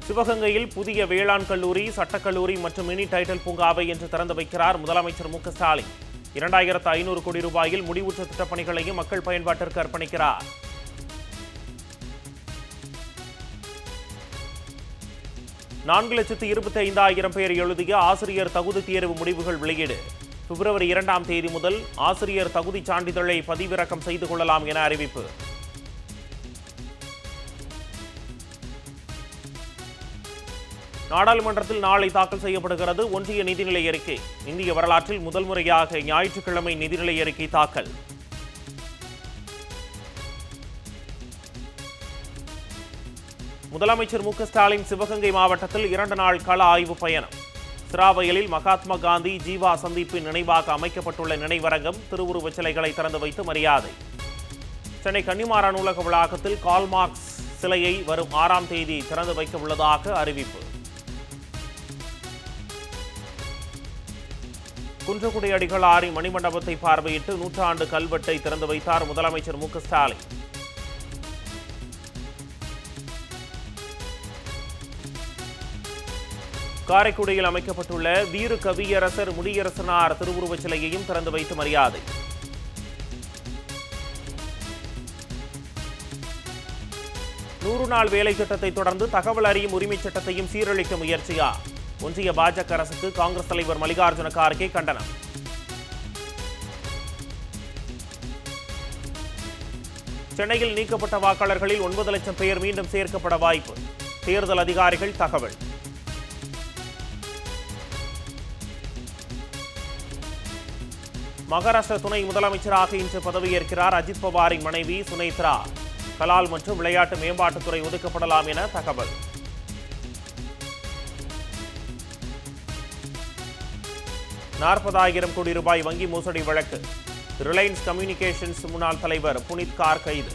சிவகங்கையில் புதிய வேளாண் கல்லூரி, சட்டக்கல்லூரி மற்றும் மினி டைட்டில் பூங்காவை இன்று திறந்து வைக்கிறார் முதலமைச்சர் மு க ஸ்டாலின். 2500 கோடி ரூபாயில் முடிவுற்ற திட்டப்பணிகளையும் மக்கள் பயன்பாட்டிற்கு அர்ப்பணிக்கிறார். நான்கு 4,25,000 பேர் எழுதிய ஆசிரியர் தகுதி தேர்வு முடிவுகள் வெளியீடு. பிப்ரவரி 2ஆம் தேதி முதல் ஆசிரியர் தகுதி சான்றிதழை பதிவிறக்கம் செய்து கொள்ளலாம் என அறிவிப்பு. நாடாளுமன்றத்தில் நாளை தாக்கல் செய்யப்படுகிறது ஒன்றிய நிதிநிலை அறிக்கை. இந்திய வரலாற்றில் முதல் முறையாக ஞாயிற்றுக்கிழமை நிதிநிலை அறிக்கை தாக்கல். முதலமைச்சர் மு க ஸ்டாலின் சிவகங்கை மாவட்டத்தில் 2 நாள் கள ஆய்வு பயணம். சிராவயலில் மகாத்மா காந்தி ஜீவா சந்திப்பின் நினைவாக அமைக்கப்பட்டுள்ள நினைவரங்கம், திருவுருவச் சிலைகளை திறந்து வைத்து மரியாதை. சென்னை கன்னிமாரா நூலக வளாகத்தில் கால்மார்க்ஸ் சிலையை வரும் 6ஆம் தேதி திறந்து வைக்க உள்ளதாக அறிவிப்பு. குன்றக்குடி அடிகள் ஆரி மணிமண்டபத்தை பார்வையிட்டு 100 ஆண்டு கல்வெட்டை திறந்து வைத்தார் முதலமைச்சர் மு க ஸ்டாலின். காரைக்குடியில் அமைக்கப்பட்டுள்ள வீறு கவியரசர் முடியரசனார் திருவுருவச் சிலையையும் திறந்து வைத்து மரியாதை. நூறு நாள் வேலை திட்டத்தை தொடர்ந்து தகவல் அறியும் உரிமைச் சட்டத்தையும் சீரழிக்க முயற்சியா? ஒன்றிய பாஜக அரசுக்கு காங்கிரஸ் தலைவர் மல்லிகார்ஜுன கார்கே கண்டனம். சென்னையில் நீக்கப்பட்ட வாக்காளர்களில் 9 லட்சம் பேர் மீண்டும் சேர்க்கப்பட வாய்ப்பு. தேர்தல் அதிகாரிகள் தகவல். மகாராஷ்டிர துணை முதலமைச்சராக இன்று பதவியேற்கிறார் அஜித் பவாரின் மனைவி சுனேத்ரா. கலால் மற்றும் விளையாட்டு மேம்பாட்டுத்துறை ஒதுக்கப்படலாம் என தகவல். ₹40,000 கோடி வங்கி மோசடி வழக்கு. ரிலையன்ஸ் கம்யூனிகேஷன்ஸ் முன்னாள் தலைவர் புனித் கார் கைது.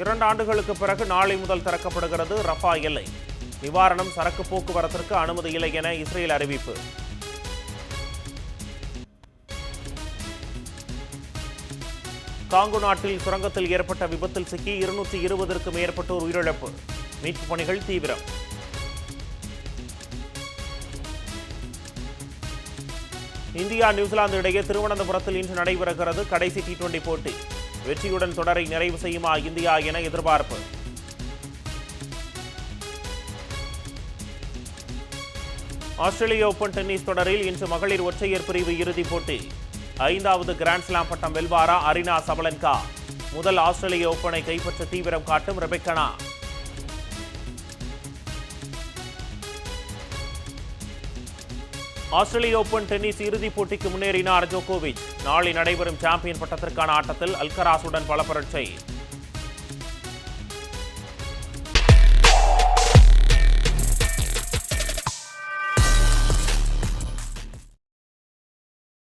இரண்டு ஆண்டுகளுக்கு பிறகு நாளை முதல் திறக்கப்படுகிறது ரஃபா எல்லை. நிவாரணம், சரக்கு போக்குவரத்திற்கு அனுமதி இல்லை என இஸ்ரேல் அறிவிப்பு. காங்கோ நாட்டில் சுரங்கத்தில் ஏற்பட்ட விபத்தில் சிக்கி 220க்கும் மேற்பட்டோர் உயிரிழப்பு. மீட்புப் பணிகள் தீவிரம். இந்தியா நியூசிலாந்து இடையே திருவனந்தபுரத்தில் இன்று நடைபெறுகிறது கடைசி T20 போட்டி. வெற்றியுடன் தொடரை நிறைவு செய்யுமா இந்தியா என எதிர்பார்ப்பு. ஆஸ்திரேலிய ஓபன் டென்னிஸ் தொடரில் இன்று மகளிர் ஒற்றையர் பிரிவு இறுதிப் போட்டி. 5வது கிராண்ட்ஸ்லாம் பட்டம் வெல்வாரா அரினா சபலன்கா? முதல் ஆஸ்திரேலிய ஓபனை கைப்பற்ற தீவிரம் காட்டும் ரெபெக்கா. ஆஸ்திரேலிய ஓபன் டென்னிஸ் இறுதிப் போட்டிக்கு முன்னேறினார் ஜோகோவிச். நாளை நடைபெறும் சாம்பியன் பட்டத்திற்கான ஆட்டத்தில் அல்கராசுடன் பலப்பரட்சை.